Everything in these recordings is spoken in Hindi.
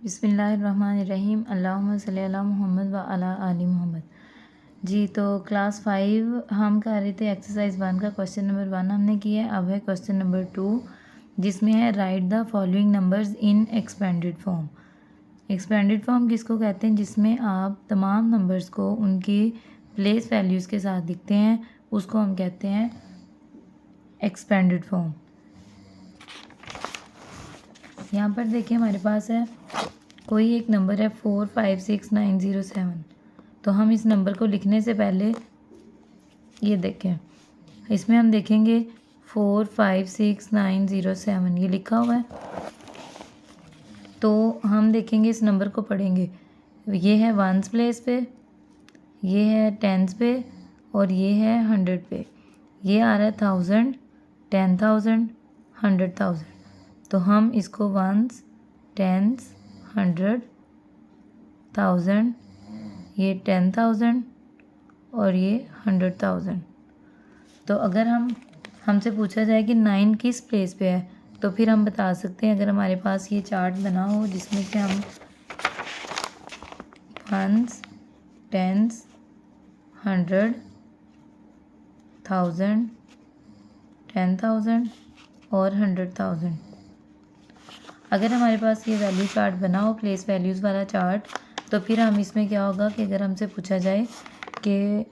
बिस्मिल्लाहिर्रहमानिर्रहीम अल्लाहुम्मा सल्ली अला मुहम्मद व अला आलि मोहम्मद। जी तो क्लास 5 हम कर रहे थे एक्सरसाइज 1 का क्वेश्चन नंबर 1 हमने किया है। अब है क्वेश्चन नंबर 2 जिसमें है right the following numbers in expanded form. Expanded form किसको कहते हैं? जिसमें आप तमाम नंबर्स को उनकी प्लेस वैल्यूज़ के साथ लिखते हैं, उसको हम कहते हैं एक्सपेंडेड फॉर्म। यहाँ पर देखिए हमारे पास है कोई एक नंबर है 456907। तो हम इस नंबर को लिखने से पहले ये देखें, इसमें हम देखेंगे 456907 ये लिखा हुआ है। तो हम देखेंगे इस नंबर को पढ़ेंगे, ये है वंस प्लेस पे, ये है टेंस पे और ये है 100 पे। ये आ रहा है 1000, 10,000, 100,000। तो हम इसको वंस, टेंस, 100, 1000, ये 10,000 और ये 100,000। तो अगर हमसे पूछा जाए कि 9 किस प्लेस पे है तो फिर हम बता सकते हैं, अगर हमारे पास ये चार्ट बना हो जिसमें कि हम वंस, टेंस, 100, 1000, 10,000 और 100,000। अगर हमारे पास ये वैल्यू चार्ट बना हो, प्लेस वैल्यूज़ वाला चार्ट, तो फिर हम इसमें क्या होगा कि अगर हमसे पूछा जाए कि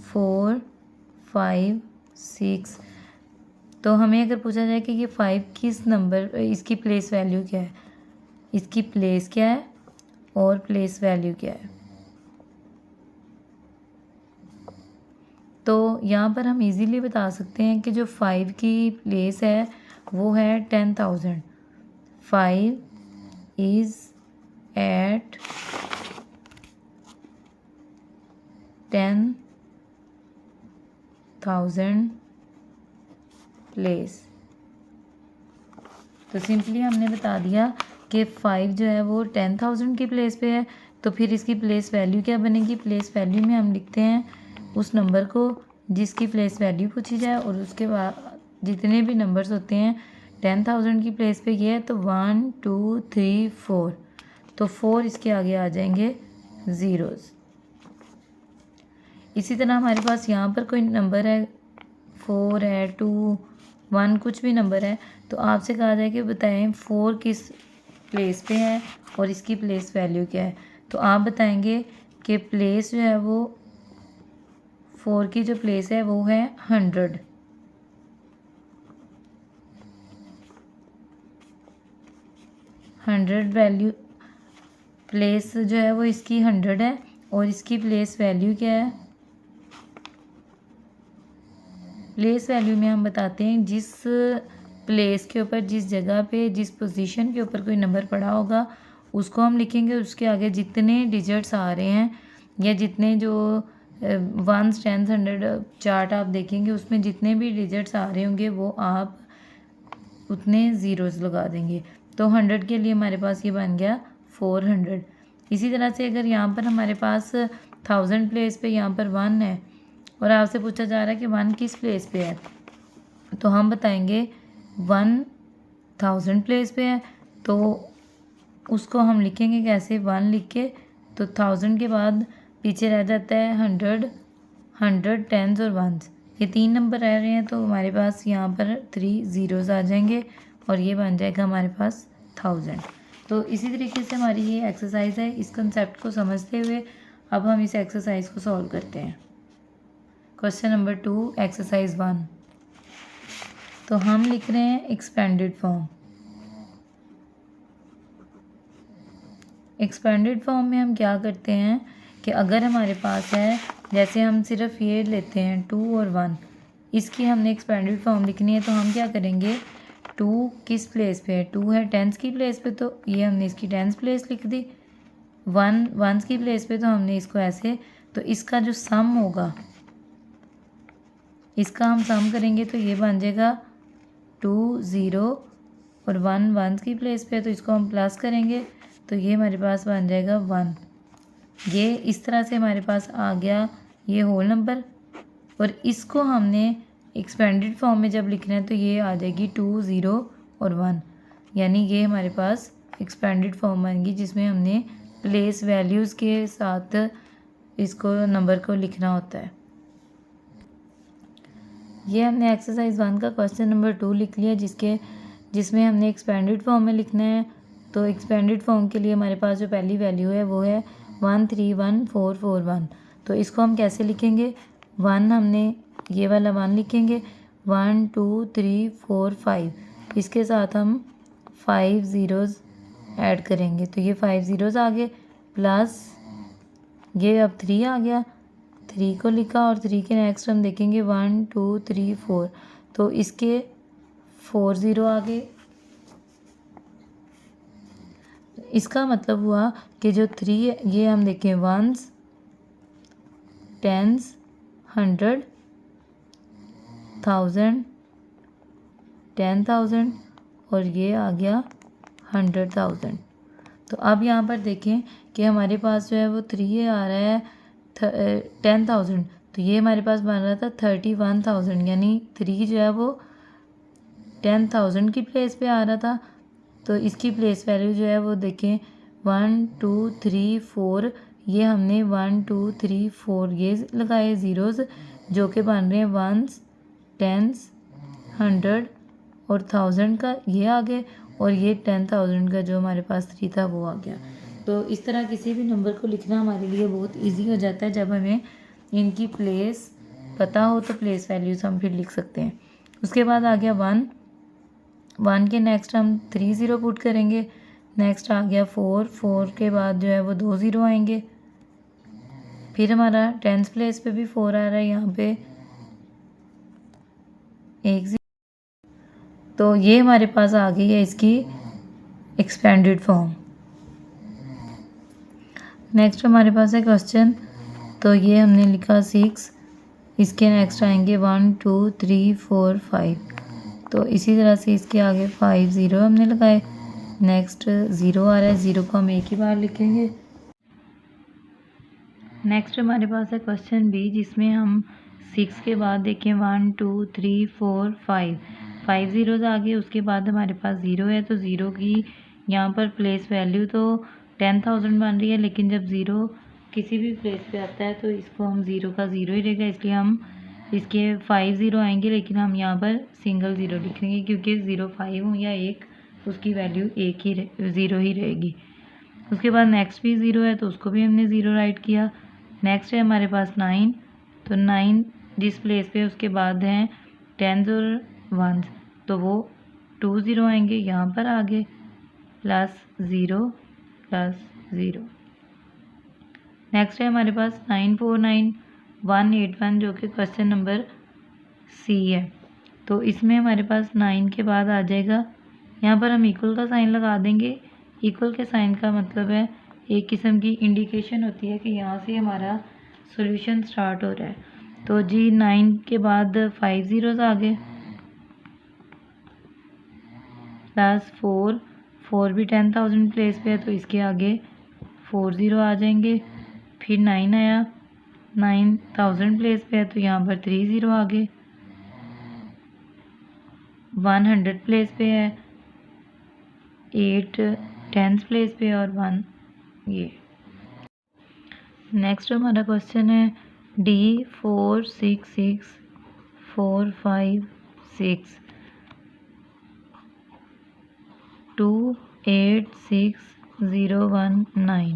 4, 5, 6, तो हमें अगर पूछा जाए कि ये 5 किस नंबर, इसकी प्लेस वैल्यू क्या है, इसकी प्लेस क्या है और प्लेस वैल्यू क्या है। तो यहाँ पर हम इजीली बता सकते हैं कि जो 5 की प्लेस है वो है 10,000। 5 is at 10,000 प्लेस। तो सिंपली हमने बता दिया कि 5 जो है वो 10,000 की प्लेस पे है। तो फिर इसकी प्लेस वैल्यू क्या बनेगी? प्लेस वैल्यू में हम लिखते हैं उस नंबर को जिसकी प्लेस वैल्यू पूछी जाए, और उसके बाद जितने भी नंबर्स होते हैं 10,000 की प्लेस पे ये है तो 1 2 3 4, तो 4 इसके आगे आ जाएंगे ज़ीरोज़। इसी तरह हमारे पास यहाँ पर कोई नंबर है, 4 है, 2, 1, कुछ भी नंबर है, तो आपसे कहा जाए कि बताएं 4 किस प्लेस पे है और इसकी प्लेस वैल्यू क्या है। तो आप बताएंगे कि प्लेस जो है वो 4 की जो प्लेस है वो है 100। वैल्यू, प्लेस जो है वो इसकी 100 है और इसकी प्लेस वैल्यू क्या है? प्लेस वैल्यू में हम बताते हैं जिस प्लेस के ऊपर, जिस जगह पे, जिस पोजीशन के ऊपर कोई नंबर पड़ा होगा उसको हम लिखेंगे। उसके आगे जितने डिजिट्स आ रहे हैं या जितने जो वंस, टेंस, 100 चार्ट आप देखेंगे उसमें जितने भी डिजिट्स आ रहे होंगे वो आप उतने ज़ीरोज़ लगा देंगे। तो 100 के लिए हमारे पास ये बन गया 400। इसी तरह से अगर यहाँ पर हमारे पास 1000 प्लेस पे यहाँ पर 1 है और आपसे पूछा जा रहा है कि 1 किस प्लेस पे है, तो हम बताएंगे 1000 प्लेस पे है। तो उसको हम लिखेंगे कैसे? 1 लिख के, तो 1000 के बाद पीछे रह जाता है 100, 100, टेंस और वंस, ये 3 नंबर रह रहे हैं। तो हमारे पास यहाँ पर 3 ज़ीरोज़ आ जाएंगे और ये बन जाएगा हमारे पास 1000। तो इसी तरीके से हमारी ये एक्सरसाइज है। इस कंसेप्ट को समझते हुए अब हम इस एक्सरसाइज को सॉल्व करते हैं। Question number 2 exercise 1। तो हम लिख रहे हैं एक्सपेंडेड फॉर्म। एक्सपेंडेड फॉर्म में हम क्या करते हैं कि अगर हमारे पास है, जैसे हम सिर्फ ये लेते हैं 2 और 1, इसकी हमने एक्सपेंडेड फॉर्म लिखनी है, तो हम क्या करेंगे? 2 किस प्लेस पे है? 2 है टेंस की प्लेस पे, तो ये हमने इसकी टेंस प्लेस लिख दी। 1 वंस की प्लेस पे, तो हमने इसको ऐसे, तो इसका जो सम होगा, इसका हम सम करेंगे तो ये बन जाएगा 2 0 और 1 वंस की प्लेस पे, तो इसको हम प्लस करेंगे तो ये हमारे पास बन जाएगा 1। ये इस तरह से हमारे पास आ गया ये होल नंबर, और इसको हमने एक्सपेंडेड फॉर्म में जब लिखना है तो ये आ जाएगी 2 0 और 1, यानी ये हमारे पास एक्सपेंडेड फॉर्म बन गई जिसमें हमने प्लेस वैल्यूज़ के साथ इसको नंबर को लिखना होता है। ये हमने एक्सरसाइज 1 का क्वेश्चन नंबर 2 लिख लिया जिसमें हमने एक्सपेंडेड फॉर्म में लिखना है। तो एक्सपेंडेड फॉर्म के लिए हमारे पास जो पहली वैल्यू है वो है 131441। तो इसको हम कैसे लिखेंगे, 1 हमने ये वाला 1 लिखेंगे, 1 2 3 4 5, इसके साथ हम 5 ज़ीरोज़ ऐड करेंगे। तो ये 5 ज़ीरोज़ आ गए, प्लस ये अब 3 आ गया, 3 को लिखा और 3 के नेक्स्ट हम देखेंगे 1 2 3 4, तो इसके 4 ज़ीरो आ गए। इसका मतलब हुआ कि जो 3 है ये हम देखें 1s 10s 100 1000 10,000 और ये आ गया 100,000। तो अब यहाँ पर देखें कि हमारे पास जो है वो 3 आ रहा है 10,000, तो ये हमारे पास बन रहा था 31,000, यानी 3 जो है वो 10,000 की प्लेस पे आ रहा था। तो इसकी प्लेस वैल्यू जो है वो देखें 1 2 3 4, ये हमने 1 2 3 4 ये लगाए ज़ीरोज़ जो कि बन रहे हैं 1s 10s 100 और 1000 का ये आ गए, और ये 10,000 का जो हमारे पास 3 था वो आ गया। तो इस तरह किसी भी नंबर को लिखना हमारे लिए बहुत इजी हो जाता है जब हमें इनकी प्लेस पता हो, तो प्लेस वैल्यूज़ हम फिर लिख सकते हैं। उसके बाद आ गया 1 के नेक्स्ट हम 3 ज़ीरो पुट करेंगे, नेक्स्ट आ गया 4 के बाद जो है वो 2 ज़ीरो आएंगे, फिर हमारा 10th प्लेस पे भी 4 आ रहा है, यहाँ पे 1 ज़ीरो। तो ये हमारे पास आ गई है इसकी एक्सपेंडेड फॉर्म। नेक्स्ट हमारे पास है क्वेश्चन, तो ये हमने लिखा 6, इसके नेक्स्ट आएंगे 1 2 3 4 5, तो इसी तरह से इसके आगे 5 ज़ीरो हमने लगाए, नेक्स्ट 0 आ रहा है, 0 को हम एक ही बार लिखेंगे। नेक्स्ट हमारे पास है क्वेश्चन बी जिसमें हम 6 के बाद देखें 1 2 3 4 5 ज़ीरोज़ आ गए, उसके बाद हमारे पास 0 है, तो 0 की यहाँ पर प्लेस वैल्यू तो 10,000 बन रही है, लेकिन जब 0 किसी भी प्लेस पे आता है तो इसको हम 0 का 0 ही रहेगा, इसलिए हम इसके 5 ज़ीरो आएंगे, लेकिन हम यहाँ पर सिंगल ज़ीरो लिखेंगे क्योंकि 0 5 हो या 1 उसकी वैल्यू 0 ही रहेगी। उसके बाद नेक्स्ट भी 0 है तो उसको भी हमने 0 राइट किया। नेक्स्ट है हमारे पास 9, तो 9 जिस प्लेस पे उसके बाद हैं 10s और 1s, तो वो 2 ज़ीरो आएंगे, यहाँ पर आगे प्लस 0 प्लस 0। नेक्स्ट है हमारे पास 949181 जो कि क्वेश्चन नंबर सी है। तो इसमें हमारे पास 9 के बाद आ जाएगा, यहाँ पर हम इक्वल का साइन लगा देंगे। इक्वल के साइन का मतलब है एक किस्म की इंडिकेशन होती है कि यहाँ से हमारा सॉल्यूशन स्टार्ट हो रहा है। तो जी 9 के बाद 5 ज़ीरोज़ आ गए, प्लस 4 भी 10,000 प्लेस पे है तो इसके आगे 4 ज़ीरो आ जाएंगे, फिर 9 आया, 9,000 प्लेस पे है तो यहाँ पर 3 ज़ीरो आ गए, 100 प्लेस पे है, 8 10th प्लेस पे और 1 ये। नेक्स्ट हमारा क्वेश्चन है D 4 6 6 4 5 6 2 8 6 0 1 9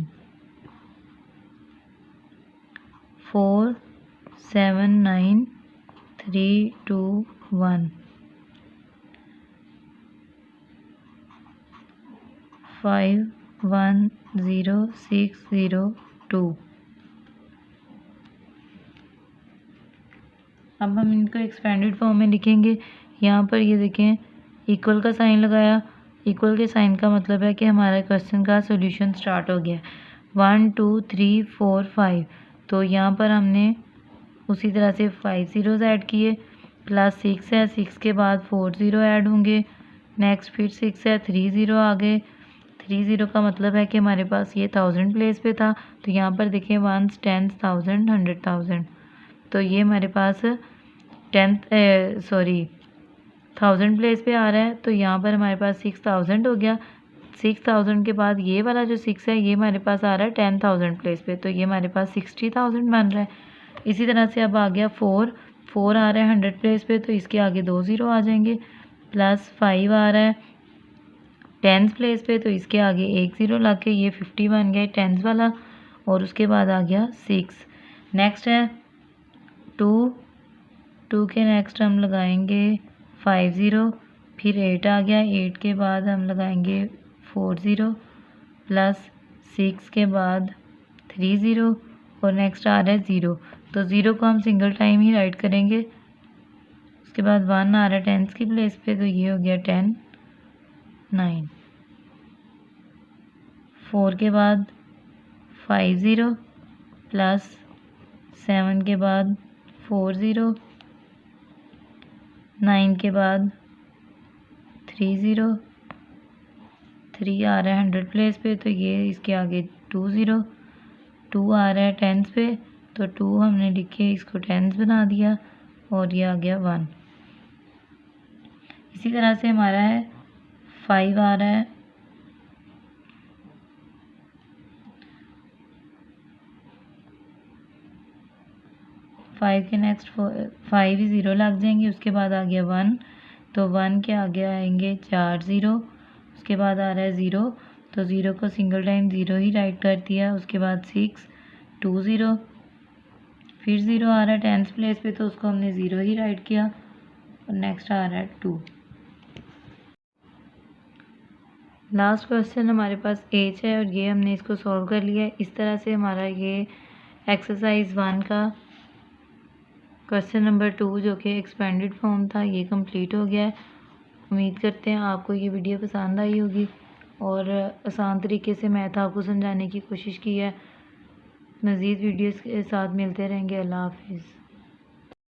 4 7 9 3 2 1 5 1 0 6 0 2। अब हम इनको एक्सपेंडेड फॉर्म में लिखेंगे। यहाँ पर ये देखें इक्वल का साइन लगाया, इक्वल के साइन का मतलब है कि हमारा क्वेश्चन का सॉल्यूशन स्टार्ट हो गया। 1 2 3 4 5, तो यहाँ पर हमने उसी तरह से 5 ज़ीरोज़ ऐड किए, प्लस 6 है, 6 के बाद 4 ज़ीरो ऐड होंगे, नेक्स्ट फिर 6 है, 3 ज़ीरो आ गए। 3 ज़ीरो का मतलब है कि हमारे पास ये 1000 प्लेस पे था, तो यहाँ पर देखें 1s 10s 1000 100,000, तो ये हमारे पास 1000 प्लेस पे आ रहा है, तो यहाँ पर हमारे पास 6000 हो गया, 6000 के बाद ये वाला जो 6 है ये हमारे पास आ रहा है 10,000 प्लेस पे, तो ये हमारे पास 60,000 बन रहा है। इसी तरह से अब आ गया 4 आ रहा है 100 प्लेस पे, तो इसके आगे 2 ज़ीरो आ जाएंगे। प्लस 5 आ रहा है 10 प्लेस पे, तो इसके आगे 1 ज़ीरो लग के ये 50 बन गया 10 वाला। और उसके बाद आ गया 6। नेक्स्ट है 2 के नेक्स्ट हम लगाएंगे 5 ज़ीरो, फिर 8 आ गया, 8 के बाद हम लगाएंगे 4 ज़ीरो, प्लस 6 के बाद 3 ज़ीरो, और नेक्स्ट आ रहा है 0। तो 0 को हम सिंगल टाइम ही राइट करेंगे। उसके बाद 1 आ रहा है 10 की प्लेस पे, तो ये हो गया 10 9। 4 के बाद 5 ज़ीरो, प्लस 7 के बाद 4 ज़ीरो, 9 के बाद 3 ज़ीरो, 3 आ रहा है 100 प्लेस पे, तो ये इसके आगे 2 ज़ीरो, 2 आ रहा है 10 पे, तो 2 हमने लिखे इसको 10 बना दिया, और ये आ गया 1। इसी तरह से हमारा है 5 आ रहा है 5 के नेक्स्ट 5 ज़ीरो लग जाएंगे। उसके बाद आ गया 1, तो 1 के आगे आएंगे 4 ज़ीरो, उसके बाद आ रहा है 0, तो 0 को सिंगल टाइम 0 ही राइट कर दिया। उसके बाद 6 2 ज़ीरो, फिर 0 आ रहा है 10 प्लेस पे, तो उसको हमने 0 ही राइट किया। और नेक्स्ट आ रहा है 2। लास्ट क्वेश्चन हमारे पास एज है, और ये हमने इसको सॉल्व कर लिया है। इस तरह से हमारा ये एक्सरसाइज 1 का क्वेश्चन नंबर 2 जो कि एक्सपेंडेड फॉर्म था ये कंप्लीट हो गया है। उम्मीद करते हैं आपको ये वीडियो पसंद आई होगी, और आसान तरीके से मैथ आपको समझाने की कोशिश की है। मज़ीद वीडियोस के साथ मिलते रहेंगे। अल्लाह हाफिज़।